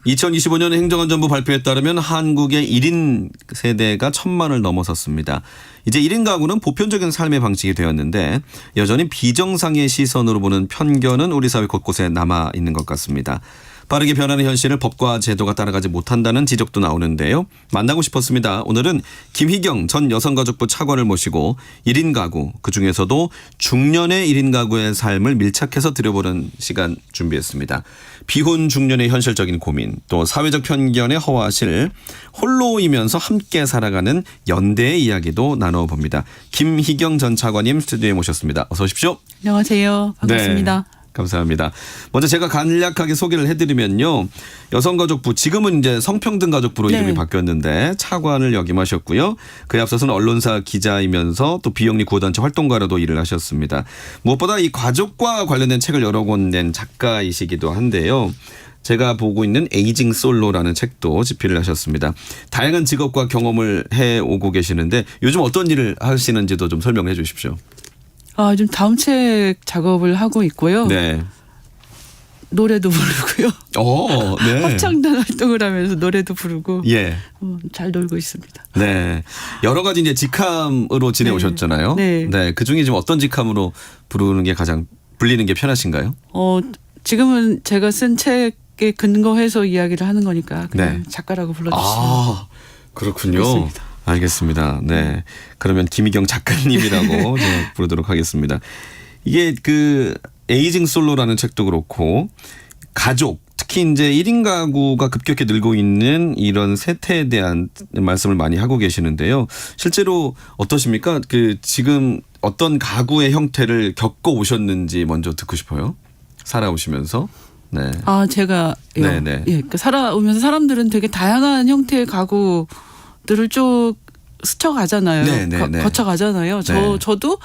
2025년 행정안전부 발표에 따르면 한국의 1인 세대가 1,000만을 넘어섰습니다. 이제 1인 가구는 보편적인 삶의 방식이 되었는데 여전히 비정상의 시선으로 보는 편견은 우리 사회 곳곳에 남아 있는 것 같습니다. 빠르게 변하는 현실을 법과 제도가 따라가지 못한다는 지적도 나오는데요. 만나고 싶었습니다. 오늘은 김희경 전 여성가족부 차관을 모시고 1인 가구, 그중에서도 중년의 1인 가구의 삶을 밀착해서 들여보는 시간 준비했습니다. 비혼 중년의 현실적인 고민, 또 사회적 편견의 허와실, 홀로이면서 함께 살아가는 연대의 이야기도 나눠봅니다. 김희경 전 차관님 스튜디오에 모셨습니다. 어서 오십시오. 안녕하세요. 반갑습니다. 네. 감사합니다. 먼저 제가 간략하게 소개를 해드리면요. 여성가족부, 지금은 이제 성평등가족부로 네. 이름이 바뀌었는데 차관을 역임하셨고요. 그에 앞서서는 언론사 기자이면서 또 비영리 구호단체 활동가로도 일을 하셨습니다. 무엇보다 이 가족과 관련된 책을 여러 권 낸 작가이시기도 한데요. 제가 보고 있는 에이징 솔로라는 책도 집필을 하셨습니다. 다양한 직업과 경험을 해오고 계시는데 요즘 어떤 일을 하시는지도 좀 설명해 주십시오. 좀 다음 책 작업을 하고 있고요. 네. 노래도 부르고요. 네. 합창단 활동을 하면서 노래도 부르고 예. 잘 놀고 있습니다. 네. 여러 가지 이제 직함으로 지내오셨잖아요. 네. 네. 그 중에 지금 어떤 직함으로 부르는 게 가장 불리는 게 편하신가요? 지금은 제가 쓴 책에 근거해서 이야기를 하는 거니까 그냥 네. 작가라고 불러주시면. 그렇군요. 그렇습니다. 알겠습니다. 네. 그러면 김희경 작가님이라고 제가 부르도록 하겠습니다. 이게 그 에이징 솔로라는 책도 그렇고 가족, 특히 이제 1인 가구가 급격히 늘고 있는 이런 세태에 대한 말씀을 많이 하고 계시는데요. 실제로 어떠십니까? 그 지금 어떤 가구의 형태를 겪어 오셨는지 먼저 듣고 싶어요. 살아오시면서. 네. 제가요. 네네. 예, 살아오면서 사람들은 되게 다양한 형태의 가구들을 쭉 스쳐가잖아요. 네네네. 거쳐가잖아요. 네. 저도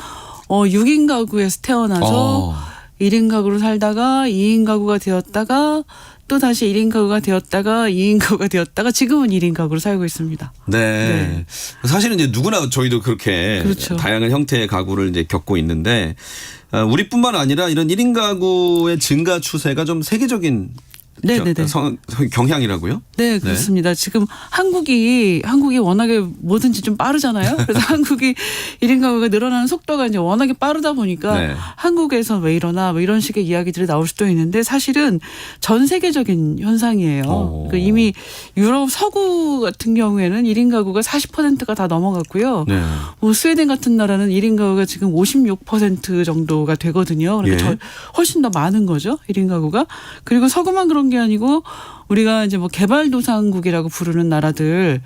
6인 가구에서 태어나서 1인 가구로 살다가 2인 가구가 되었다가 또 다시 1인 가구가 되었다가 2인 가구가 되었다가 지금은 1인 가구로 살고 있습니다. 네. 사실은 이제 누구나 저희도 그렇게 그렇죠. 다양한 형태의 가구를 이제 겪고 있는데 우리뿐만 아니라 이런 1인 가구의 증가 추세가 좀 세계적인 네네네. 경향이라고요? 네, 그렇습니다. 지금 한국이 워낙에 뭐든지 좀 빠르잖아요. 그래서 한국이 1인 가구가 늘어나는 속도가 이제 워낙에 빠르다 보니까 네. 한국에서 왜 이러나 뭐 이런 식의 이야기들이 나올 수도 있는데 사실은 전 세계적인 현상이에요. 그러니까 이미 유럽 서구 같은 경우에는 1인 가구가 40%가 다 넘어갔고요. 네. 뭐 스웨덴 같은 나라는 1인 가구가 지금 56% 정도가 되거든요. 그러니까 예. 훨씬 더 많은 거죠. 1인 가구가. 그리고 서구만 그런 게 아니고 우리가 이제 뭐 개발도상국이라고 부르는 나라들,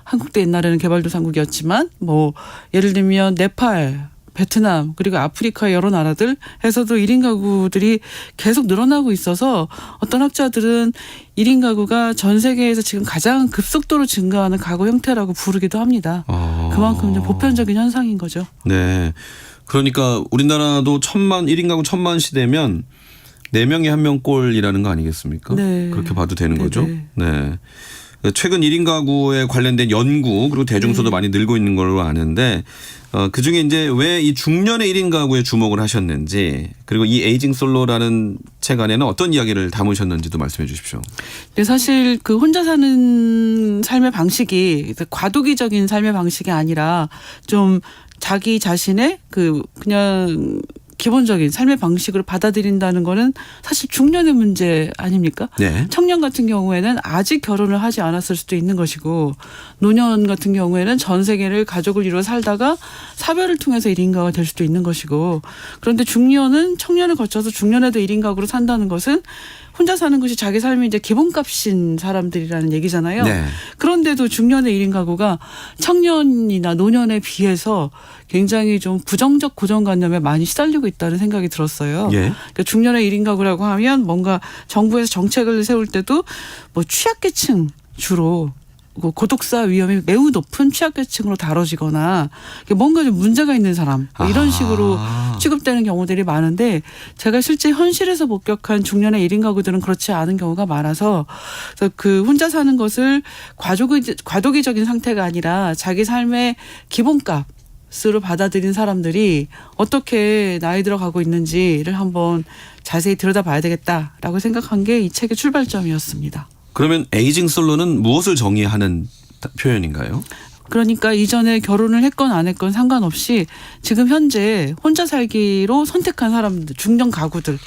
한국도 옛날에는 개발도상국이었지만 뭐 예를 들면 네팔, 베트남 그리고 아프리카 여러 나라들에서도 1인 가구들이 계속 늘어나고 있어서 어떤 학자들은 1인 가구가 전 세계에서 지금 가장 급속도로 증가하는 가구 형태라고 부르기도 합니다. 그만큼 이제 보편적인 현상인 거죠. 네. 그러니까 우리나라도 1인 가구 1,000만 시대면 4명에 1명 꼴이라는 거 아니겠습니까? 네. 그렇게 봐도 되는 네네. 거죠. 네. 최근 1인 가구에 관련된 연구 그리고 대중소도 많이 늘고 있는 걸로 아는데 그중에 이제 왜 이 중년의 1인 가구에 주목을 하셨는지 그리고 이 에이징 솔로라는 책 안에는 어떤 이야기를 담으셨는지도 말씀해 주십시오. 근데 사실 그 혼자 사는 삶의 방식이 과도기적인 삶의 방식이 아니라 좀 자기 자신의 그냥 기본적인 삶의 방식으로 받아들인다는 거는 사실 중년의 문제 아닙니까? 네. 청년 같은 경우에는 아직 결혼을 하지 않았을 수도 있는 것이고 노년 같은 경우에는 전 세계를 가족을 이루어 살다가 사별을 통해서 1인 가구가 될 수도 있는 것이고 그런데 중년은 청년을 거쳐서 중년에도 1인 가구로 산다는 것은 혼자 사는 것이 자기 삶의 이제 기본값인 사람들이라는 얘기잖아요. 네. 그런데도 중년의 1인 가구가 청년이나 노년에 비해서 굉장히 좀 부정적 고정관념에 많이 시달리고 있다는 생각이 들었어요. 예. 그러니까 중년의 1인 가구라고 하면 뭔가 정부에서 정책을 세울 때도 뭐 취약계층 주로 고독사 위험이 매우 높은 취약계층으로 다뤄지거나 뭔가 좀 문제가 있는 사람 이런 식으로 취급되는 경우들이 많은데 제가 실제 현실에서 목격한 중년의 1인 가구들은 그렇지 않은 경우가 많아서 그 혼자 사는 것을 과도기적인 상태가 아니라 자기 삶의 기본값 스스로 받아들인 사람들이 어떻게 나이 들어가고 있는지를 한번 자세히 들여다봐야 되겠다라고 생각한 게 이 책의 출발점이었습니다. 그러면 에이징 솔로는 무엇을 정의하는 표현인가요? 그러니까 이전에 결혼을 했건 안 했건 상관없이 지금 현재 혼자 살기로 선택한 사람들, 중년 가구들을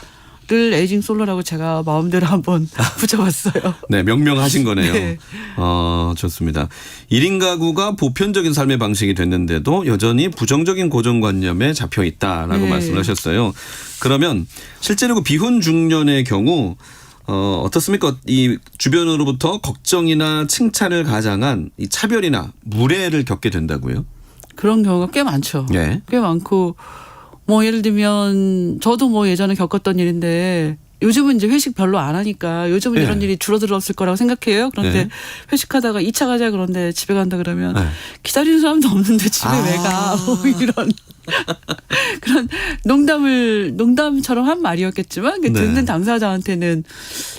에이징 솔로라고 제가 마음대로 한번 붙여봤어요. 네, 명명하신 거네요. 네. 좋습니다. 1인 가구가 보편적인 삶의 방식이 됐는데도 여전히 부정적인 고정관념에 잡혀 있다라고 네. 말씀을 하셨어요. 그러면 실제로 그 비혼 중년의 경우 어떻습니까? 이 주변으로부터 걱정이나 칭찬을 가장한 이 차별이나 무례를 겪게 된다고요? 그런 경우가 꽤 많죠. 네. 꽤 많고 뭐 예를 들면 저도 뭐 예전에 겪었던 일인데 요즘은 이제 회식 별로 안 하니까 요즘은 네. 이런 일이 줄어들었을 거라고 생각해요. 그런데 네. 회식하다가 2차 가자 그런데 집에 간다 그러면 네. 기다리는 사람도 없는데 집에 왜 가? 뭐 이런 그런 농담처럼 한 말이었겠지만 네. 듣는 당사자한테는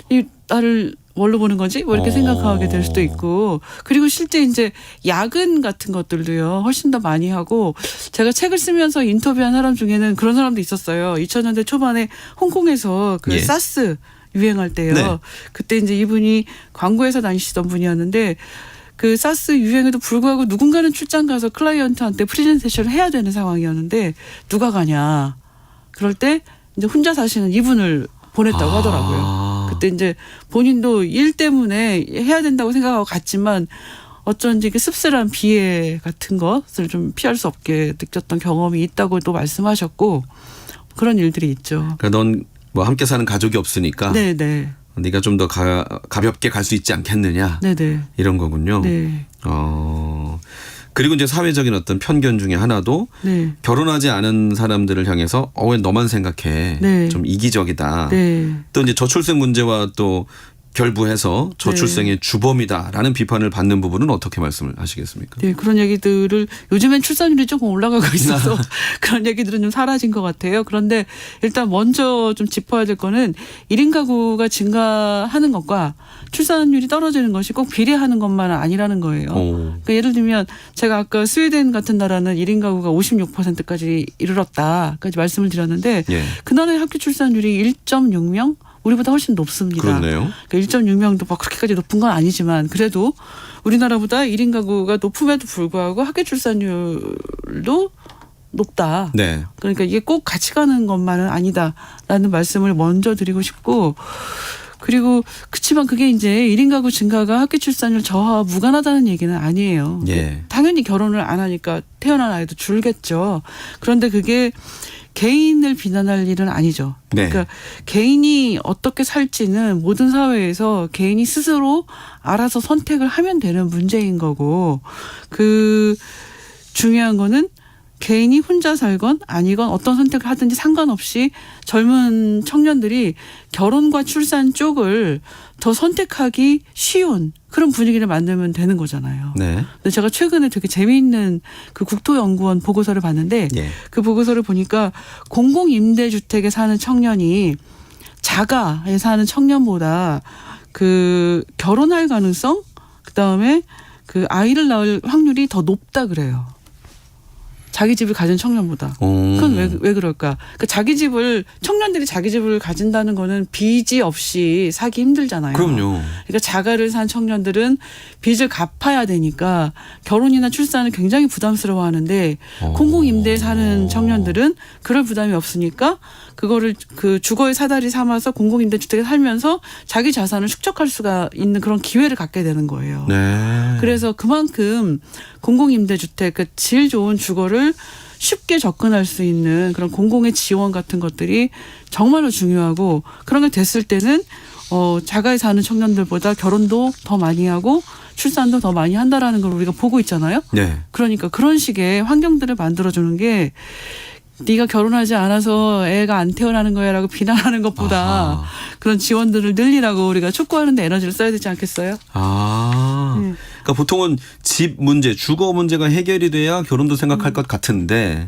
이 나를 뭘로 보는 거지? 뭐 이렇게 생각하게 될 수도 있고 그리고 실제 이제 야근 같은 것들도요 훨씬 더 많이 하고 제가 책을 쓰면서 인터뷰한 사람 중에는 그런 사람도 있었어요. 2000년대 초반에 홍콩에서 그 예. 사스 유행할 때요. 네. 그때 이제 이분이 광고회사 다니시던 분이었는데 그 사스 유행에도 불구하고 누군가는 출장 가서 클라이언트한테 프레젠테이션을 해야 되는 상황이었는데 누가 가냐. 그럴 때 이제 혼자 사시는 이분을 보냈다고 하더라고요. 그때 이제 본인도 일 때문에 해야 된다고 생각하고 갔지만 어쩐지 그 씁쓸한 비애 같은 것을 좀 피할 수 없게 느꼈던 경험이 있다고 또 말씀하셨고 그런 일들이 있죠. 그러니까 넌 뭐 함께 사는 가족이 없으니까 네네. 네가 좀 더 가볍게 갈 수 있지 않겠느냐 네네. 이런 거군요. 네. 그리고 이제 사회적인 어떤 편견 중에 하나도 네. 결혼하지 않은 사람들을 향해서 왜 너만 생각해 네. 좀 이기적이다. 네. 또 이제 저출생 문제와 또 결부해서 저출생의 주범이다라는 비판을 받는 부분은 어떻게 말씀을 하시겠습니까? 네, 그런 얘기들을 요즘엔 출산율이 조금 올라가고 있어서 그런 얘기들은 좀 사라진 것 같아요. 그런데 일단 먼저 좀 짚어야 될 거는 1인 가구가 증가하는 것과 출산율이 떨어지는 것이 꼭 비례하는 것만은 아니라는 거예요. 그러니까 예를 들면 제가 아까 스웨덴 같은 나라는 1인 가구가 56%까지 이르렀다까지 말씀을 드렸는데 예. 그 나라의 학교 출산율이 1.6명? 우리보다 훨씬 높습니다. 그렇네요. 그러니까 1.6명도 막 그렇게까지 높은 건 아니지만 그래도 우리나라보다 1인 가구가 높음에도 불구하고 학교 출산율도 높다. 네. 그러니까 이게 꼭 같이 가는 것만은 아니다라는 말씀을 먼저 드리고 싶고 그리고 그치만 그게 이제 1인 가구 증가가 학교 출산율 저하와 무관하다는 얘기는 아니에요. 예. 당연히 결혼을 안 하니까 태어난 아이도 줄겠죠. 그런데 그게 개인을 비난할 일은 아니죠. 네. 그러니까 개인이 어떻게 살지는 모든 사회에서 개인이 스스로 알아서 선택을 하면 되는 문제인 거고 그 중요한 거는 개인이 혼자 살건 아니건 어떤 선택을 하든지 상관없이 젊은 청년들이 결혼과 출산 쪽을 더 선택하기 쉬운 그런 분위기를 만들면 되는 거잖아요. 네. 근데 제가 최근에 되게 재미있는 그 국토연구원 보고서를 봤는데 예. 그 보고서를 보니까 공공임대주택에 사는 청년이 자가에 사는 청년보다 그 결혼할 가능성 그다음에 그 아이를 낳을 확률이 더 높다 그래요. 자기 집을 가진 청년보다. 그건 왜 그럴까? 그러니까 청년들이 자기 집을 가진다는 거는 빚이 없이 사기 힘들잖아요. 그럼요. 그러니까 자가를 산 청년들은 빚을 갚아야 되니까 결혼이나 출산을 굉장히 부담스러워하는데 공공임대에 사는 청년들은 그럴 부담이 없으니까 그거를 그 주거의 사다리 삼아서 공공임대주택에 살면서 자기 자산을 축적할 수가 있는 그런 기회를 갖게 되는 거예요. 네. 그래서 그만큼 공공임대주택, 그 질 좋은 주거를 쉽게 접근할 수 있는 그런 공공의 지원 같은 것들이 정말로 중요하고 그런 게 됐을 때는 자가에 사는 청년들보다 결혼도 더 많이 하고 출산도 더 많이 한다라는 걸 우리가 보고 있잖아요. 네. 그러니까 그런 식의 환경들을 만들어주는 게 네가 결혼하지 않아서 애가 안 태어나는 거야라고 비난하는 것보다 아하. 그런 지원들을 늘리라고 우리가 촉구하는 데 에너지를 써야 되지 않겠어요? 그러니까 보통은 집 문제, 주거 문제가 해결이 돼야 결혼도 생각할 것 같은데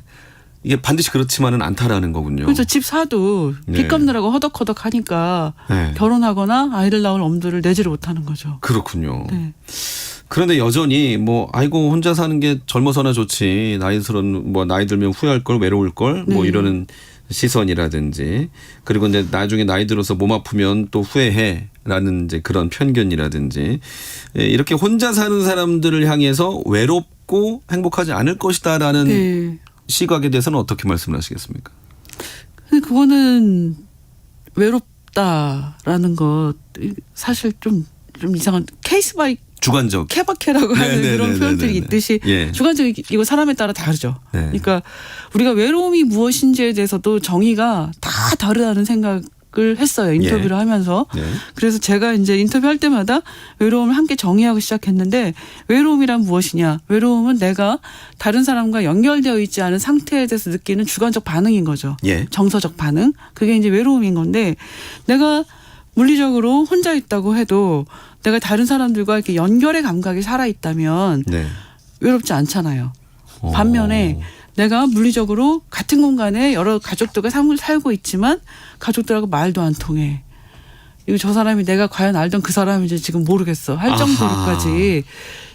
이게 반드시 그렇지만은 않다라는 거군요. 그렇죠. 집 사도 네. 빚 갚느라고 허덕허덕 하니까 네. 결혼하거나 아이를 낳을 엄두를 내지를 못하는 거죠. 그렇군요. 네. 그런데 여전히 아이고 혼자 사는 게 젊어서나 좋지 나이 들면 후회할 걸 외로울 걸 네. 이러는 시선이라든지 그리고 이제 나중에 나이 들어서 몸 아프면 또 후회해 라는 이제 그런 편견이라든지 이렇게 혼자 사는 사람들을 향해서 외롭고 행복하지 않을 것이다라는 네. 시각에 대해서는 어떻게 말씀을 하시겠습니까? 근데 그거는 외롭다라는 것 사실 좀 이상한 케이스 바이 주관적. 케바케라고 하는 그런 표현들이 있듯이 예. 주관적이고 사람에 따라 다르죠. 네. 그러니까 우리가 외로움이 무엇인지에 대해서도 정의가 다 다르다는 생각을 했어요. 인터뷰를 예. 하면서. 네. 그래서 제가 이제 인터뷰할 때마다 외로움을 함께 정의하고 시작했는데 외로움이란 무엇이냐. 외로움은 내가 다른 사람과 연결되어 있지 않은 상태에 대해서 느끼는 주관적 반응인 거죠. 예. 정서적 반응. 그게 이제 외로움인 건데 내가 물리적으로 혼자 있다고 해도 내가 다른 사람들과 이렇게 연결의 감각이 살아있다면 네. 외롭지 않잖아요. 오. 반면에 내가 물리적으로 같은 공간에 여러 가족들과 삶을 살고 있지만 가족들하고 말도 안 통해. 이거 저 사람이 내가 과연 알던 그 사람인지 지금 모르겠어 할 정도로까지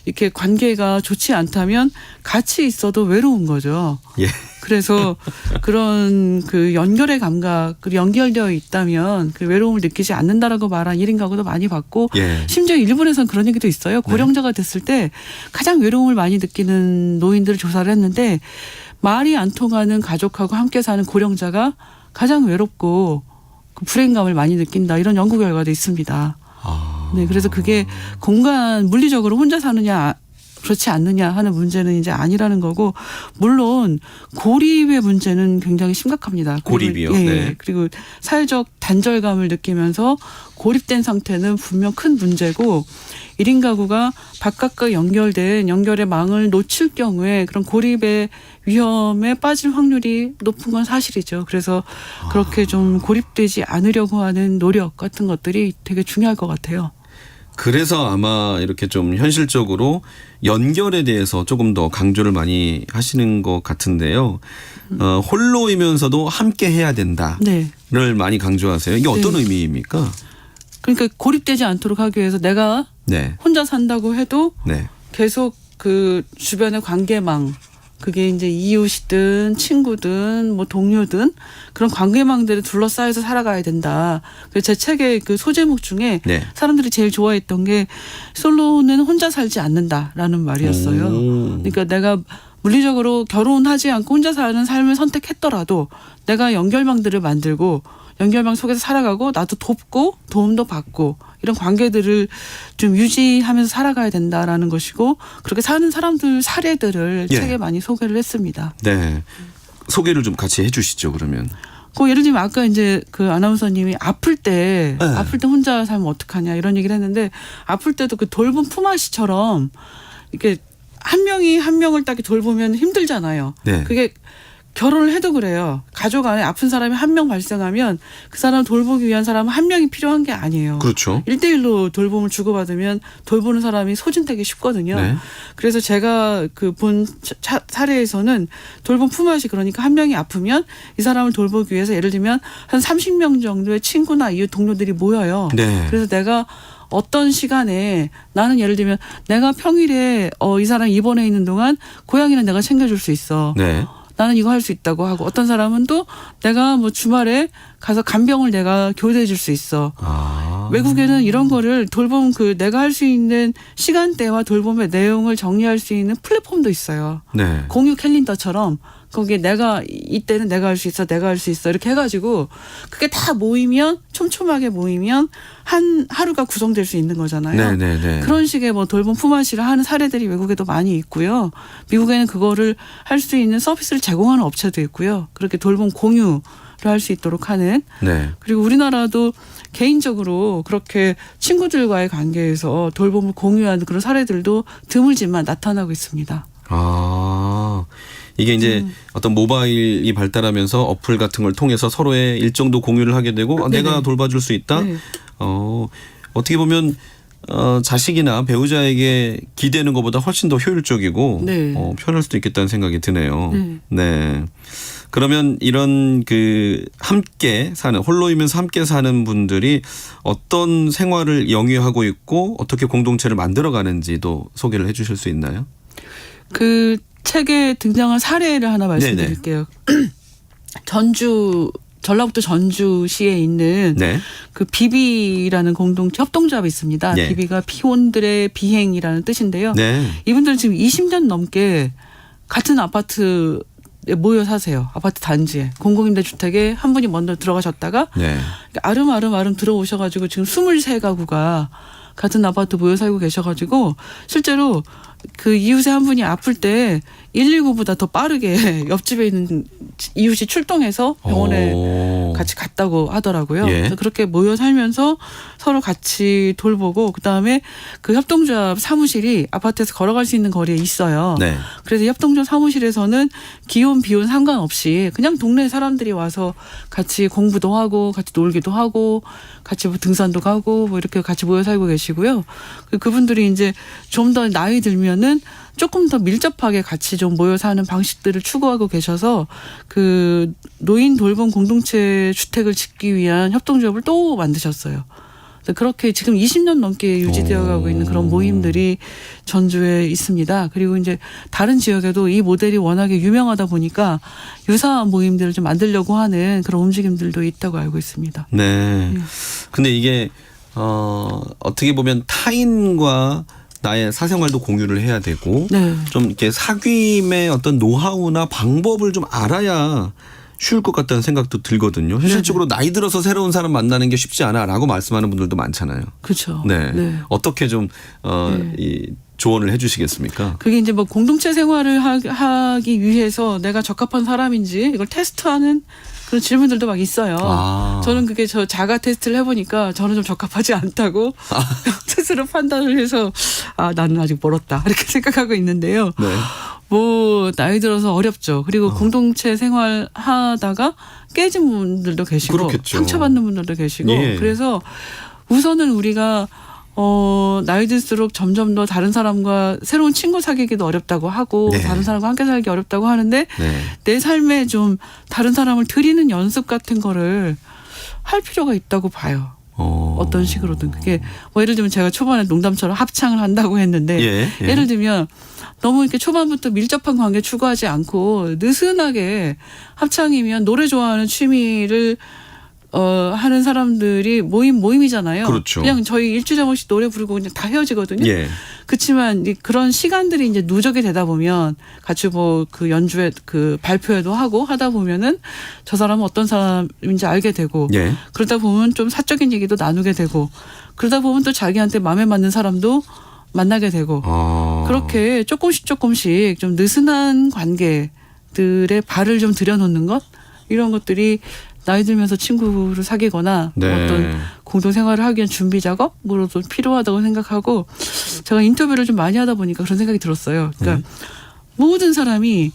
이렇게 관계가 좋지 않다면 같이 있어도 외로운 거죠. 예. 그래서 그런 그 연결의 감각, 연결되어 있다면 그 외로움을 느끼지 않는다라고 말한 1인 가구도 많이 봤고 예. 심지어 일본에서는 그런 얘기도 있어요. 고령자가 됐을 때 가장 외로움을 많이 느끼는 노인들을 조사를 했는데 말이 안 통하는 가족하고 함께 사는 고령자가 가장 외롭고 그 불행감을 많이 느낀다. 이런 연구 결과도 있습니다. 아. 네, 그래서 그게 공간 물리적으로 혼자 사느냐 그렇지 않느냐 하는 문제는 이제 아니라는 거고 물론 고립의 문제는 굉장히 심각합니다. 고립이요? 예, 네. 그리고 사회적 단절감을 느끼면서 고립된 상태는 분명 큰 문제고 1인 가구가 바깥과 연결된 연결의 망을 놓칠 경우에 그런 고립의 위험에 빠질 확률이 높은 건 사실이죠. 그래서 그렇게 좀 고립되지 않으려고 하는 노력 같은 것들이 되게 중요할 것 같아요. 그래서 아마 이렇게 좀 현실적으로 연결에 대해서 조금 더 강조를 많이 하시는 것 같은데요. 홀로이면서도 함께 해야 된다를 네. 많이 강조하세요. 이게 어떤 네. 의미입니까? 그러니까 고립되지 않도록 하기 위해서 내가 네. 혼자 산다고 해도 네. 계속 그 주변의 관계망 그게 이제 이웃이든 친구든 뭐 동료든 그런 관계망들을 둘러싸여서 살아가야 된다. 그래서 제 책의 그 소제목 중에 네. 사람들이 제일 좋아했던 게 솔로는 혼자 살지 않는다라는 말이었어요. 그러니까 내가 물리적으로 결혼하지 않고 혼자 사는 삶을 선택했더라도 내가 연결망들을 만들고 연결망 속에서 살아가고 나도 돕고 도움도 받고 이런 관계들을 좀 유지하면서 살아가야 된다라는 것이고 그렇게 사는 사람들 사례들을 예. 책에 많이 소개를 했습니다. 네. 소개를 좀 같이 해 주시죠, 그러면. 그 예를 들면 아까 이제 그 아나운서님이 아플 때 네. 혼자 살면 어떡하냐 이런 얘기를 했는데 아플 때도 그 돌봄 품앗이처럼 이렇게 한 명이 한 명을 딱 돌보면 힘들잖아요. 네. 그게 결혼을 해도 그래요. 가족 안에 아픈 사람이 한 명 발생하면 그 사람 돌보기 위한 사람은 한 명이 필요한 게 아니에요. 그렇죠. 1대1로 돌봄을 주고받으면 돌보는 사람이 소진되기 쉽거든요. 네. 그래서 제가 그 본 사례에서는 돌봄 품앗이 그러니까 한 명이 아프면 이 사람을 돌보기 위해서 예를 들면 한 30명 정도의 친구나 이웃 동료들이 모여요. 네. 그래서 내가 어떤 시간에 나는 예를 들면 내가 평일에 이 사람 입원해 있는 동안 고양이는 내가 챙겨줄 수 있어. 네. 나는 이거 할 수 있다고 하고 어떤 사람은 또 내가 뭐 주말에 가서 간병을 내가 교대해 줄 수 있어. 아. 외국에는 이런 거를 돌봄 그 내가 할 수 있는 시간대와 돌봄의 내용을 정리할 수 있는 플랫폼도 있어요. 네. 공유 캘린더처럼 거기에 내가 이때는 내가 할 수 있어 내가 할 수 있어 이렇게 해가지고 그게 다 모이면 촘촘하게 모이면 한 하루가 구성될 수 있는 거잖아요. 네네네. 그런 식의 뭐 돌봄 품앗이를 하는 사례들이 외국에도 많이 있고요. 미국에는 그거를 할 수 있는 서비스를 제공하는 업체도 있고요. 그렇게 돌봄 공유를 할 수 있도록 하는. 네. 그리고 우리나라도 개인적으로 그렇게 친구들과의 관계에서 돌봄을 공유하는 그런 사례들도 드물지만 나타나고 있습니다. 아. 이게 이제 어떤 모바일이 발달하면서 어플 같은 걸 통해서 서로의 일정도 공유를 하게 되고 내가 네네. 돌봐줄 수 있다. 네. 어떻게 보면 자식이나 배우자에게 기대는 것보다 훨씬 더 효율적이고 네. 편할 수도 있겠다는 생각이 드네요. 네. 네. 그러면 이런 그 함께 사는 홀로이면서 함께 사는 분들이 어떤 생활을 영위하고 있고 어떻게 공동체를 만들어가는지도 소개를 해주실 수 있나요? 그 책에 등장한 사례를 하나 말씀드릴게요. 전주 전라북도 전주시에 있는 네. 그 비비라는 공동체 협동조합이 있습니다. 네. 비비가 비혼들의 비행이라는 뜻인데요. 네. 이분들은 지금 20년 넘게 같은 아파트에 모여 사세요. 아파트 단지에. 공공임대주택에 한 분이 먼저 들어가셨다가 네. 아름아름 들어오셔가지고 지금 23가구가 같은 아파트 모여 살고 계셔가지고 실제로 그 이웃의 한 분이 아플 때 119보다 더 빠르게 옆집에 있는 이웃이 출동해서 병원에 오. 같이 갔다고 하더라고요. 예. 그래서 그렇게 모여 살면서 서로 같이 돌보고 그다음에 그 협동조합 사무실이 아파트에서 걸어갈 수 있는 거리에 있어요. 네. 그래서 협동조합 사무실에서는 기혼 비혼 상관없이 그냥 동네 사람들이 와서 같이 공부도 하고 같이 놀기도 하고 같이 뭐 등산도 가고 뭐 이렇게 같이 모여 살고 계시고요. 그분들이 이제 좀 더 나이 들면은 조금 더 밀접하게 같이 좀 모여 사는 방식들을 추구하고 계셔서 그 노인 돌봄 공동체 주택을 짓기 위한 협동조합을 또 만드셨어요. 그래서 그렇게 지금 20년 넘게 유지되어 가고 있는 그런 모임들이 전주에 있습니다. 그리고 이제 다른 지역에도 이 모델이 워낙에 유명하다 보니까 유사한 모임들을 좀 만들려고 하는 그런 움직임들도 있다고 알고 있습니다. 네. 근데 이게 어떻게 보면 타인과 나의 사생활도 공유를 해야 되고 네. 좀 이렇게 사귐의 어떤 노하우나 방법을 좀 알아야 쉬울 것 같다는 생각도 들거든요. 현실적으로 나이 들어서 새로운 사람 만나는 게 쉽지 않아라고 말씀하는 분들도 많잖아요. 그렇죠. 네. 네. 어떻게 좀 이 조언을 해주시겠습니까? 그게 이제 뭐 공동체 생활을 하기 위해서 내가 적합한 사람인지 이걸 테스트하는 그런 질문들도 막 있어요. 아. 저는 그게 저 자가 테스트를 해보니까 저는 좀 적합하지 않다고 스스로 판단을 해서 나는 아직 멀었다 이렇게 생각하고 있는데요. 네. 뭐 나이 들어서 어렵죠. 그리고 공동체 생활 하다가 깨진 분들도 계시고 그렇겠죠. 상처받는 분들도 계시고 예. 그래서 우선은 우리가 나이 들수록 점점 더 다른 사람과 새로운 친구 사귀기도 어렵다고 하고 네. 다른 사람과 함께 살기 어렵다고 하는데 네. 내 삶에 좀 다른 사람을 들이는 연습 같은 거를 할 필요가 있다고 봐요. 어떤 식으로든 그게 뭐 예를 들면 제가 초반에 농담처럼 합창을 한다고 했는데 예. 예를 들면 너무 이렇게 초반부터 밀접한 관계 추구하지 않고 느슨하게 합창이면 노래 좋아하는 취미를 하는 사람들이 모임이잖아요. 그렇죠. 그냥 저희 일주일에 한 번씩 노래 부르고 그냥 다 헤어지거든요. 예. 그렇지만 그런 시간들이 이제 누적이 되다 보면 같이 뭐 그 연주회 그 발표회도 하고 하다 보면은 저 사람은 어떤 사람인지 알게 되고 예. 그러다 보면 좀 사적인 얘기도 나누게 되고 그러다 보면 또 자기한테 마음에 맞는 사람도 만나게 되고 그렇게 조금씩 좀 느슨한 관계들의 발을 좀 들여놓는 것 이런 것들이 나이 들면서 친구를 사귀거나 네. 어떤 공동 생활을 하기 위한 준비 작업으로도 필요하다고 생각하고 제가 인터뷰를 좀 많이 하다 보니까 그런 생각이 들었어요. 그러니까 모든 사람이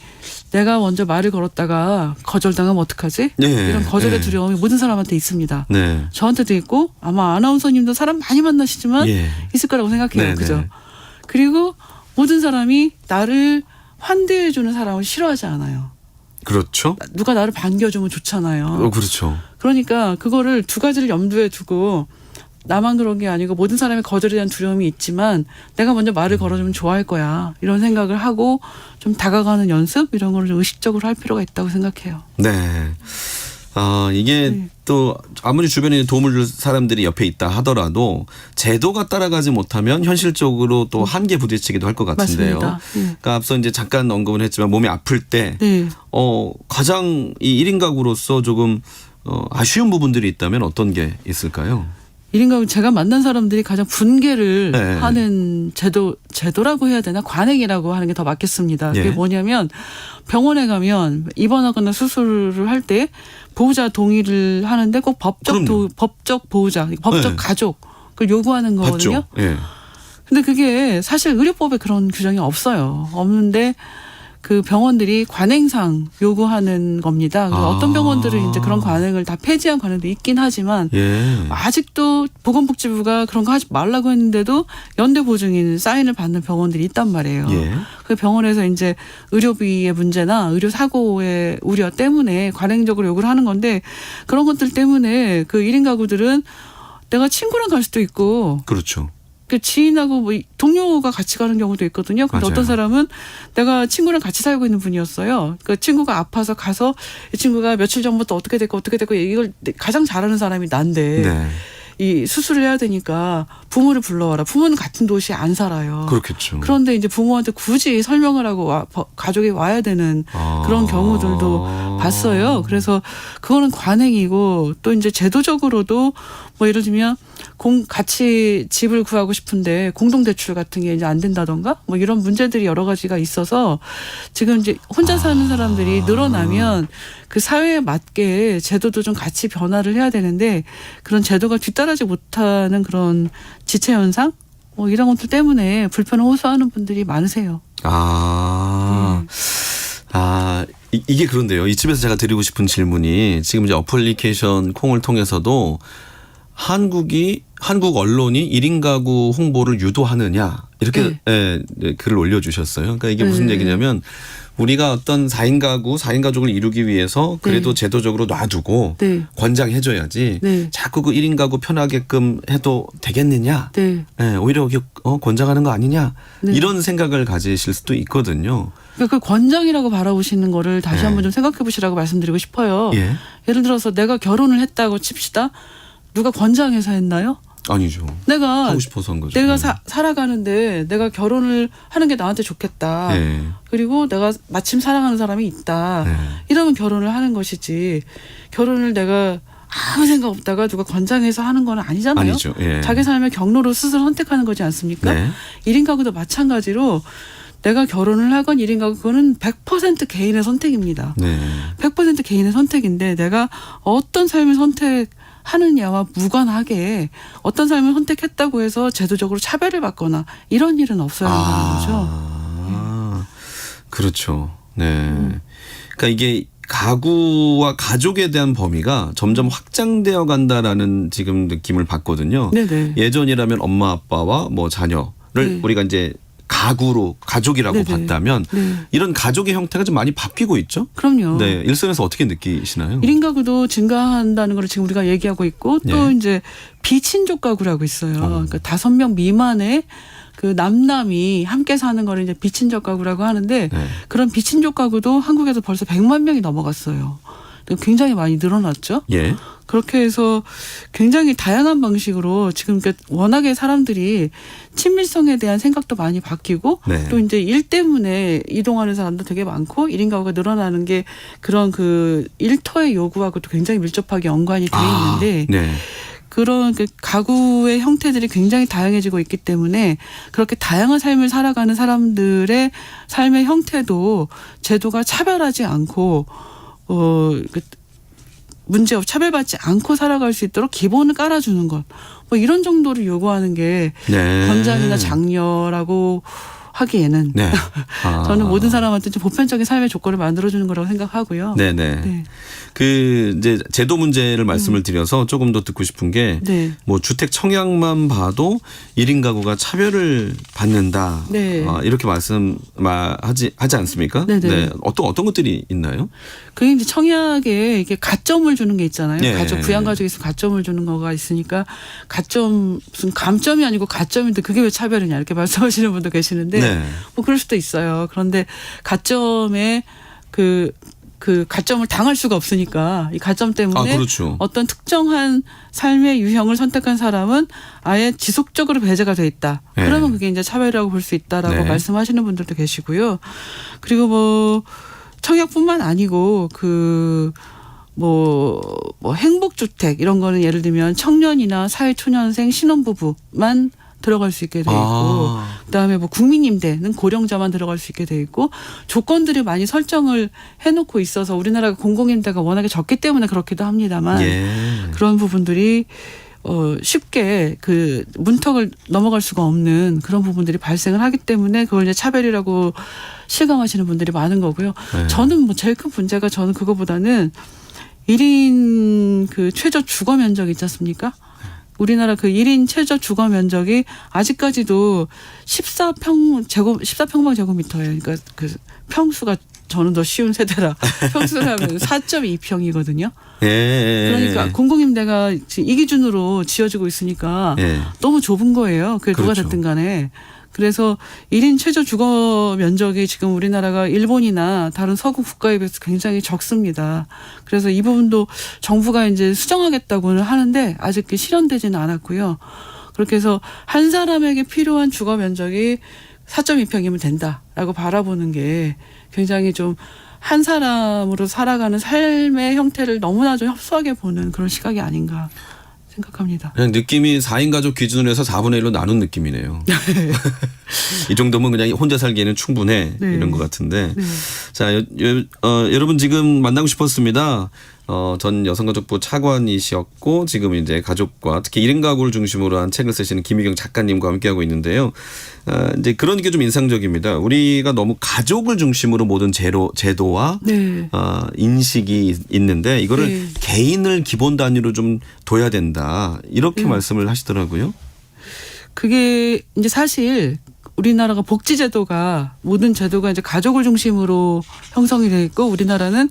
내가 먼저 말을 걸었다가 거절당하면 어떡하지? 네. 이런 거절의 네. 두려움이 모든 사람한테 있습니다. 네. 저한테도 있고 아마 아나운서님도 사람 많이 만나시지만 예. 있을 거라고 생각해요. 네, 그죠? 네. 그리고 모든 사람이 나를 환대해주는 사람을 싫어하지 않아요. 그렇죠. 누가 나를 반겨주면 좋잖아요. 그렇죠. 그러니까 그거를 두 가지를 염두에 두고 나만 그런 게 아니고 모든 사람의 거절에 대한 두려움이 있지만 내가 먼저 말을 걸어주면 좋아할 거야. 이런 생각을 하고 좀 다가가는 연습 이런 걸 좀 의식적으로 할 필요가 있다고 생각해요. 네. 이게 또 아무리 주변에 도움을 줄 사람들이 옆에 있다 하더라도 제도가 따라가지 못하면 현실적으로 또 한계 부딪히기도 할 것 같은데요. 맞습니다. 그러니까 앞서 이제 잠깐 언급을 했지만 몸이 아플 때 네. 가장 이 1인 가구로서 조금 아쉬운 부분들이 있다면 어떤 게 있을까요? 1인 가구 제가 만난 사람들이 가장 분개를 네. 하는 제도라고 해야 되나 관행이라고 하는 게 더 맞겠습니다. 그게 예. 뭐냐면 병원에 가면 입원하거나 수술을 할 때 보호자 동의를 하는데 꼭 법적 보호자, 법적 네. 가족을 요구하는 거거든요. 맞죠. 예. 근데 그게 사실 의료법에 그런 규정이 없어요. 없는데 그 병원들이 관행상 요구하는 겁니다. 그래서 어떤 병원들은 이제 그런 관행을 다 폐지한 관행도 있긴 하지만 예. 아직도 보건복지부가 그런 거 하지 말라고 했는데도 연대 보증인 사인을 받는 병원들이 있단 말이에요. 예. 그 병원에서 이제 의료비의 문제나 의료 사고의 우려 때문에 관행적으로 요구를 하는 건데 그런 것들 때문에 그 1인 가구들은 내가 친구랑 갈 수도 있고 그렇죠. 그 지인하고 뭐 동료가 같이 가는 경우도 있거든요. 근데 맞아요. 어떤 사람은 내가 친구랑 같이 살고 있는 분이었어요. 그 친구가 아파서 가서 이 친구가 며칠 전부터 어떻게 됐고 이걸 가장 잘하는 사람이 난데 네. 이 수술을 해야 되니까 부모를 불러와라. 부모는 같은 도시에 안 살아요. 그렇겠죠. 그런데 이제 부모한테 굳이 설명을 하고 가족이 와야 되는 그런 경우들도 봤어요. 그래서 그거는 관행이고 또 이제 제도적으로도 뭐 예를 들면 같이 집을 구하고 싶은데 공동대출 같은 게 이제 안 된다던가 뭐 이런 문제들이 여러 가지가 있어서 지금 이제 혼자 사는 사람들이 늘어나면 그 사회에 맞게 제도도 좀 같이 변화를 해야 되는데 그런 제도가 뒤따르지 못하는 그런 지체 현상 뭐 이런 것들 때문에 불편을 호소하는 분들이 많으세요. 이게 그런데요. 이쯤에서 제가 드리고 싶은 질문이 지금 이제 어플리케이션 콩을 통해서도 한국 언론이 1인 가구 홍보를 유도하느냐 이렇게 글을 올려주셨어요. 그러니까 이게 무슨 얘기냐면 우리가 어떤 4인 가족을 이루기 위해서 그래도 제도적으로 놔두고 권장해줘야지 자꾸 그 1인 가구 편하게끔 해도 되겠느냐. 오히려 권장하는 거 아니냐. 이런 생각을 가지실 수도 있거든요. 그러니까 그 권장이라고 바라보시는 거를 다시 한번 좀 생각해 보시라고 말씀드리고 싶어요. 예를 들어서 내가 결혼을 했다고 칩시다. 누가 권장해서 했나요? 아니죠. 내가 하고 싶어서 한 거죠. 내가 살아가는데 내가 결혼을 하는 게 나한테 좋겠다. 그리고 내가 마침 사랑하는 사람이 있다. 이러면 결혼을 하는 것이지. 결혼을 내가 아무 생각 없다가 누가 권장해서 하는 건 아니잖아요. 아니죠. 자기 삶의 경로로 스스로 선택하는 거지 않습니까? 1인 가구도 마찬가지로 내가 결혼을 하건 1인 가구 그거는 100% 개인의 선택입니다. 100% 개인의 선택인데 내가 어떤 삶을 선택하느냐와 무관하게 어떤 삶을 선택했다고 해서 제도적으로 차별을 받거나 이런 일은 없어야 한다는 거죠. 그렇죠. 그러니까 이게 가구와 가족에 대한 범위가 점점 확장되어 간다라는 지금 느낌을 받거든요. 예전이라면 엄마 아빠와 뭐 자녀를 우리가 이제 가족이라고 봤다면 이런 가족의 형태가 좀 많이 바뀌고 있죠? 그럼요. 일선에서 어떻게 느끼시나요? 1인 가구도 증가한다는 걸 지금 우리가 얘기하고 있고 또 이제 비친족 가구라고 있어요. 그러니까 5명 미만의 그 남남이 함께 사는 거를 이제 비친족 가구라고 하는데 그런 비친족 가구도 한국에서 벌써 100만 명이 넘어갔어요. 굉장히 많이 늘어났죠. 그렇게 해서 굉장히 다양한 방식으로 지금 워낙에 사람들이 친밀성에 대한 생각도 많이 바뀌고 또 이제 일 때문에 이동하는 사람도 되게 많고 1인 가구가 늘어나는 게 그런 그 일터의 요구하고도 굉장히 밀접하게 연관이 돼 있는데 그런 그 가구의 형태들이 굉장히 다양해지고 있기 때문에 그렇게 다양한 삶을 살아가는 사람들의 삶의 형태도 제도가 차별하지 않고 문제없이 차별받지 않고 살아갈 수 있도록 기본을 깔아주는 것. 뭐 이런 정도를 요구하는 게 권장이나 장려라고 하기에는 저는 모든 사람한테 좀 보편적인 삶의 조건을 만들어주는 거라고 생각하고요. 그 이제 제도 문제를 말씀을 드려서 조금 더 듣고 싶은 게 뭐 주택 청약만 봐도 1인 가구가 차별을 받는다. 이렇게 하지 않습니까? 어떤 것들이 있나요? 그게 이제 청약에 이게 가점을 주는 게 있잖아요. 가족 부양 가족에 있으면 가점을 주는 거가 있으니까 가점 무슨 감점이 아니고 가점인데 그게 왜 차별이냐 이렇게 말씀하시는 분도 계시는데 뭐 그럴 수도 있어요. 그런데 가점에 그 가점을 당할 수가 없으니까 이 가점 때문에 어떤 특정한 삶의 유형을 선택한 사람은 아예 지속적으로 배제가 돼 있다. 그러면 그게 이제 차별이라고 볼 수 있다라고 말씀하시는 분들도 계시고요. 그리고 뭐 청약뿐만 아니고 뭐 행복주택 이런 거는 예를 들면 청년이나 사회초년생 신혼부부만 들어갈 수 있게 돼 있고 그다음에 뭐 국민임대는 고령자만 들어갈 수 있게 돼 있고 조건들이 많이 설정을 해놓고 있어서 우리나라가 공공임대가 워낙에 적기 때문에 그렇기도 합니다만 그런 부분들이 쉽게 그 문턱을 넘어갈 수가 없는 그런 부분들이 발생을 하기 때문에 그걸 이제 차별이라고 실감하시는 분들이 많은 거고요. 저는 뭐 제일 큰 문제가 저는 그거보다는 1인 그 최저 주거 면적 있지 않습니까? 우리나라 그 1인 최저 주거 면적이 아직까지도 14평방제곱미터예요. 그러니까 그 평수가 저는 더 쉬운 세대라 평수를 하면 4.2평이거든요. 예. 그러니까 공공임대가 지금 이 기준으로 지어지고 있으니까 예. 너무 좁은 거예요. 그게 누가 그렇죠. 됐든 간에. 그래서 1인 최저 주거 면적이 지금 우리나라가 일본이나 다른 서구 국가에 비해서 굉장히 적습니다. 그래서 이 부분도 정부가 이제 수정하겠다고는 하는데 아직 그게 실현되지는 않았고요. 그렇게 해서 한 사람에게 필요한 주거 면적이 4.2평이면 된다라고 바라보는 게 굉장히 좀 한 사람으로 살아가는 삶의 형태를 너무나 좀 협소하게 보는 그런 시각이 아닌가 생각합니다. 그냥 느낌이 4인 가족 기준으로 해서 4분의 1로 나눈 느낌이네요. 이 정도면 그냥 혼자 살기에는 충분해 네. 이런 것 같은데. 네. 자, 여러분 지금 만나고 싶었습니다. 전 여성가족부 차관이셨고 지금 이제 가족과 특히 1인 가구를 중심으로 한 책을 쓰시는 김희경 작가님과 함께하고 있는데요. 이제 그런 게 좀 인상적입니다. 우리가 너무 가족을 중심으로 모든 제도와 네. 인식이 있는데 이거를 네. 개인을 기본 단위로 좀 둬야 된다. 이렇게 말씀을 하시더라고요. 그게 이제 사실 우리나라가 복지제도가 모든 제도가 이제 가족을 중심으로 형성이 돼 있고 우리나라는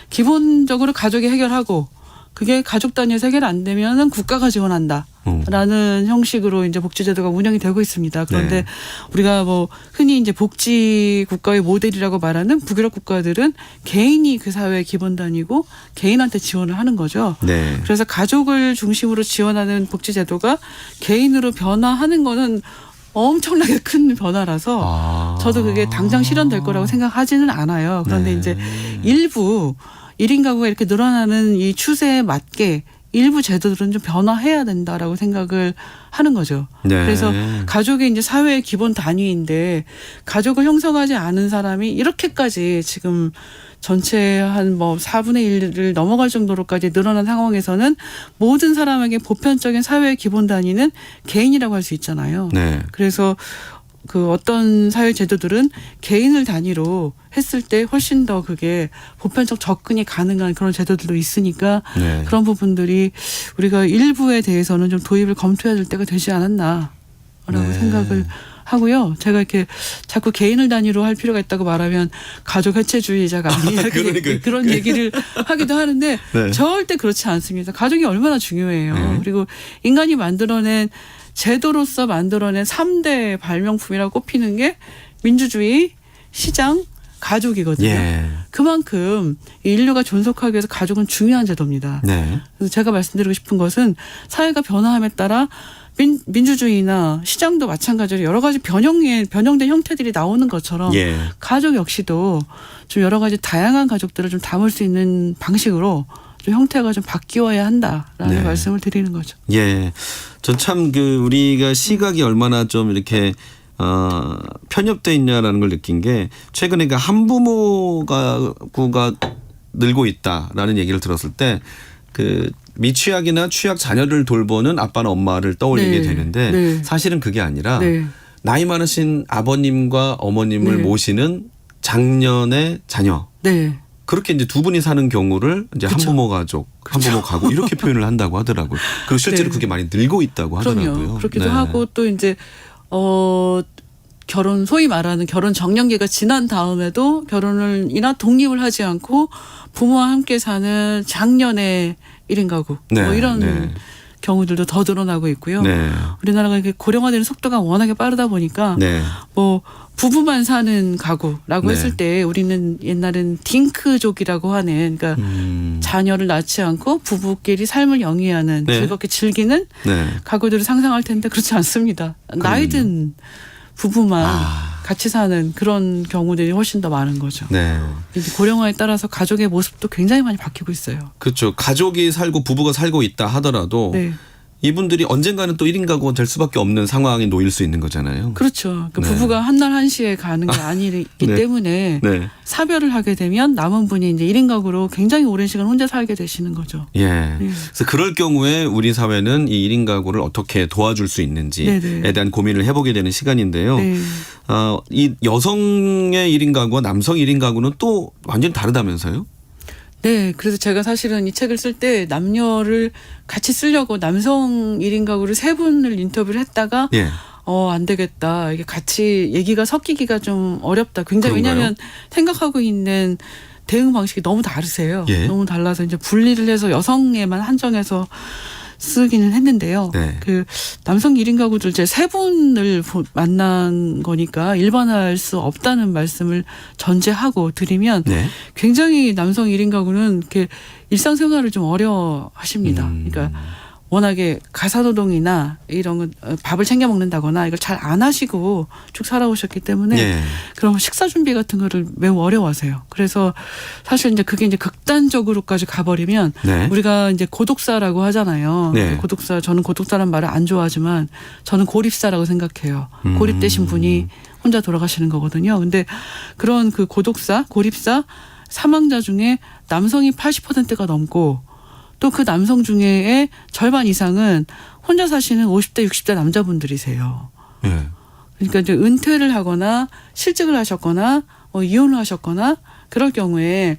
기본적으로 가족이 해결하고 그게 가족 단위에서 해결 안 되면은 국가가 지원한다라는 형식으로 이제 복지제도가 운영이 되고 있습니다. 그런데 네. 우리가 뭐 흔히 이제 복지 국가의 모델이라고 말하는 북유럽 국가들은 개인이 그 사회의 기본 단위고 개인한테 지원을 하는 거죠. 네. 그래서 가족을 중심으로 지원하는 복지제도가 개인으로 변화하는 거는 엄청나게 큰 변화라서 저도 그게 당장 실현될 거라고 생각하지는 않아요. 그런데 네. 이제 일부 1인 가구가 이렇게 늘어나는 이 추세에 맞게 일부 제도들은 좀 변화해야 된다라고 생각을 하는 거죠. 네. 그래서 가족이 이제 사회의 기본 단위인데 가족을 형성하지 않은 사람이 이렇게까지 지금 전체 한 뭐 4분의 1을 넘어갈 정도로까지 늘어난 상황에서는 모든 사람에게 보편적인 사회의 기본 단위는 개인이라고 할 수 있잖아요. 네. 그래서 그 어떤 사회 제도들은 개인을 단위로 했을 때 훨씬 더 그게 보편적 접근이 가능한 그런 제도들도 있으니까 네. 그런 부분들이 우리가 일부에 대해서는 좀 도입을 검토해야 될 때가 되지 않았나라고 네. 생각을 하고요. 제가 이렇게 자꾸 개인을 단위로 할 필요가 있다고 말하면 가족 해체주의자가 아니냐 그러니까. 그런 얘기를 하기도 하는데 네. 절대 그렇지 않습니다. 가족이 얼마나 중요해요. 네. 그리고 인간이 만들어낸 제도로서 만들어낸 3대 발명품이라고 꼽히는 게 민주주의, 시장, 가족이거든요. 예. 그만큼 인류가 존속하기 위해서 가족은 중요한 제도입니다. 네. 그래서 제가 말씀드리고 싶은 것은 사회가 변화함에 따라 민주주의나 시장도 마찬가지로 여러 가지 변형된 형태들이 나오는 것처럼 예. 가족 역시도 좀 여러 가지 다양한 가족들을 좀 담을 수 있는 방식으로 좀 형태가 좀 바뀌어야 한다라는 네. 말씀을 드리는 거죠. 예. 전 참 그 우리가 시각이 얼마나 좀 이렇게 편협돼 있냐라는 걸 느낀 게 최근에 그 한부모가 늘고 있다라는 얘기를 들었을 때 그 미취학이나 취학 자녀를 돌보는 아빠나 엄마를 떠올리게 네. 되는데 네. 사실은 그게 아니라 네. 나이 많으신 아버님과 어머님을 네. 모시는 장년의 자녀. 네. 그렇게 이제 두 분이 사는 경우를 이제 그쵸. 한부모 가족, 한부모 가구 이렇게 표현을 한다고 하더라고요. 그리고 실제로 네. 그게 많이 늘고 있다고 하더라고요. 그럼요. 그렇기도 네. 하고 또 이제 결혼 소위 말하는 결혼 정년기가 지난 다음에도 결혼을 이나 독립을 하지 않고 부모와 함께 사는 장년의 1인 가구 네, 뭐 이런 네. 경우들도 더 늘어나고 있고요. 네. 우리나라가 이렇게 고령화되는 속도가 워낙에 빠르다 보니까 네. 뭐 부부만 사는 가구라고 네. 했을 때 우리는 옛날엔 딩크족이라고 하는 그러니까 자녀를 낳지 않고 부부끼리 삶을 영위하는 네. 즐겁게 즐기는 네. 가구들을 상상할 텐데 그렇지 않습니다. 나이 든 부부만 같이 사는 그런 경우들이 훨씬 더 많은 거죠. 네. 이제 고령화에 따라서 가족의 모습도 굉장히 많이 바뀌고 있어요. 그렇죠. 가족이 살고 부부가 살고 있다 하더라도 네. 이분들이 언젠가는 또 1인 가구가 될 수밖에 없는 상황에 놓일 수 있는 거잖아요. 그렇죠. 그 네. 부부가 한날 한시에 가는 게 아니기 네. 때문에 네. 사별을 하게 되면 남은 분이 이제 1인 가구로 굉장히 오랜 시간 혼자 살게 되시는 거죠. 예. 그래서 그럴 경우에 우리 사회는 이 1인 가구를 어떻게 도와줄 수 있는지에 네네. 대한 고민을 해보게 되는 시간인데요. 네. 이 여성의 1인 가구와 남성 1인 가구는 또 완전히 다르다면서요? 네. 그래서 제가 사실은 이 책을 쓸 때 남녀를 같이 쓰려고 남성 1인 가구를 3분을 인터뷰를 했다가 예. 안 되겠다. 이게 같이 얘기가 섞이기가 좀 어렵다. 굉장히 그런가요? 왜냐하면 생각하고 있는 대응 방식이 너무 다르세요. 예. 너무 달라서 이제 분리를 해서 여성에만 한정해서 쓰기는 했는데요. 네. 그 남성 1인 가구들 이제 세 분을 만난 거니까 일반화할 수 없다는 말씀을 전제하고 드리면 네. 굉장히 남성 1인 가구는 이렇게 일상생활을 좀 어려워하십니다. 그러니까 워낙에 가사노동이나 이런 건 밥을 챙겨 먹는다거나 이걸 잘 안 하시고 쭉 살아오셨기 때문에 예. 그럼 식사 준비 같은 거를 매우 어려워하세요. 그래서 사실 이제 그게 이제 극단적으로까지 가버리면 네. 우리가 이제 고독사라고 하잖아요. 네. 고독사, 저는 고독사라는 말을 안 좋아하지만 저는 고립사라고 생각해요. 고립되신 분이 혼자 돌아가시는 거거든요. 근데 그런 그 고독사, 고립사 사망자 중에 남성이 80%가 넘고 또 그 남성 중에의 절반 이상은 혼자 사시는 50대, 60대 남자분들이세요. 예. 그러니까 이제 은퇴를 하거나 실직을 하셨거나 이혼을 하셨거나 그럴 경우에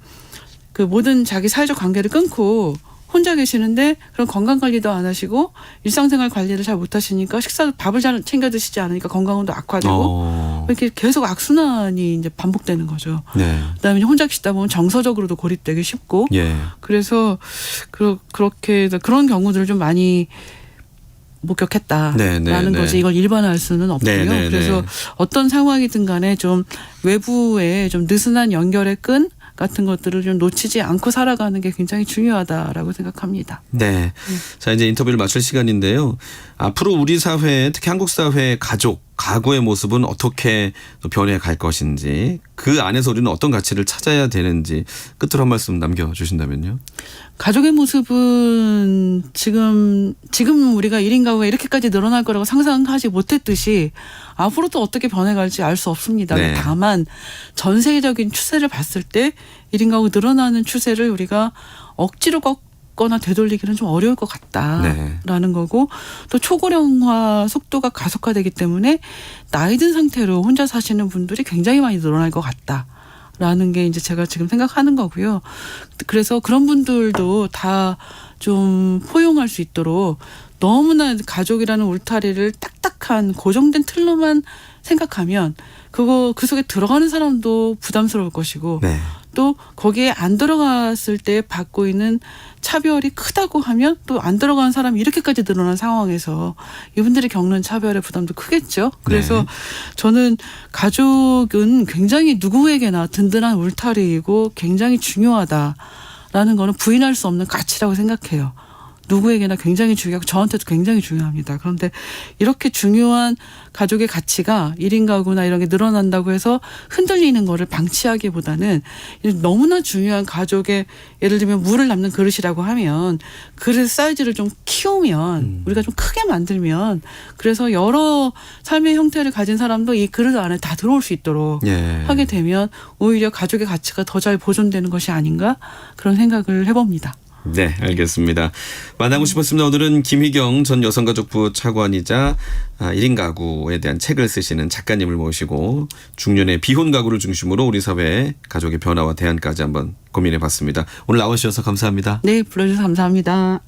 그 모든 자기 사회적 관계를 끊고 혼자 계시는데 그런 건강 관리도 안 하시고 일상생활 관리를 잘 못 하시니까 밥을 잘 챙겨 드시지 않으니까 건강도 악화되고 이렇게 계속 악순환이 이제 반복되는 거죠. 네. 그다음에 혼자 계시다 보면 정서적으로도 고립되기 쉽고 예. 그래서 그렇게 해서 그런 경우들을 좀 많이 목격했다라는 네, 네, 거지 네. 이걸 일반화할 수는 없고요. 네, 네, 그래서 네. 어떤 상황이든 간에 좀 외부의 좀 느슨한 연결의 끈 같은 것들을 좀 놓치지 않고 살아가는 게 굉장히 중요하다라고 생각합니다. 네. 자, 이제 인터뷰를 마칠 시간인데요. 앞으로 우리 사회, 특히 한국 사회의 가족, 가구의 모습은 어떻게 변해 갈 것인지, 그 안에서 우리는 어떤 가치를 찾아야 되는지 끝으로 한 말씀 남겨주신다면요. 가족의 모습은 지금 우리가 1인 가구가 이렇게까지 늘어날 거라고 상상하지 못했듯이 앞으로 또 어떻게 변해갈지 알 수 없습니다. 네. 다만 전 세계적인 추세를 봤을 때 1인 가구 늘어나는 추세를 우리가 억지로 꺾거나 되돌리기는 좀 어려울 것 같다라는 거고 또 초고령화 속도가 가속화되기 때문에 나이 든 상태로 혼자 사시는 분들이 굉장히 많이 늘어날 것 같다. 라는 게 이제 제가 지금 생각하는 거고요. 그래서 그런 분들도 다 좀 포용할 수 있도록 너무나 가족이라는 울타리를 딱딱한 고정된 틀로만 생각하면 그 속에 들어가는 사람도 부담스러울 것이고 네. 또 거기에 안 들어갔을 때 받고 있는 차별이 크다고 하면 또 안 들어간 사람이 이렇게까지 늘어난 상황에서 이분들이 겪는 차별의 부담도 크겠죠. 그래서 네. 저는 가족은 굉장히 누구에게나 든든한 울타리이고 굉장히 중요하다라는 거는 부인할 수 없는 가치라고 생각해요. 누구에게나 굉장히 중요하고 저한테도 굉장히 중요합니다. 그런데 이렇게 중요한 가족의 가치가 1인 가구나 이런 게 늘어난다고 해서 흔들리는 거를 방치하기보다는 너무나 중요한 가족의 예를 들면 물을 담는 그릇이라고 하면 그릇 사이즈를 좀 키우면 우리가 좀 크게 만들면 그래서 여러 삶의 형태를 가진 사람도 이 그릇 안에 다 들어올 수 있도록 예. 하게 되면 오히려 가족의 가치가 더 잘 보존되는 것이 아닌가 그런 생각을 해봅니다. 네, 알겠습니다. 만나고 싶었습니다. 오늘은 김희경 전 여성가족부 차관이자 1인 가구에 대한 책을 쓰시는 작가님을 모시고 중년의 비혼 가구를 중심으로 우리 사회의 가족의 변화와 대안까지 한번 고민해 봤습니다. 오늘 나와주셔서 감사합니다. 네, 불러주셔서 감사합니다.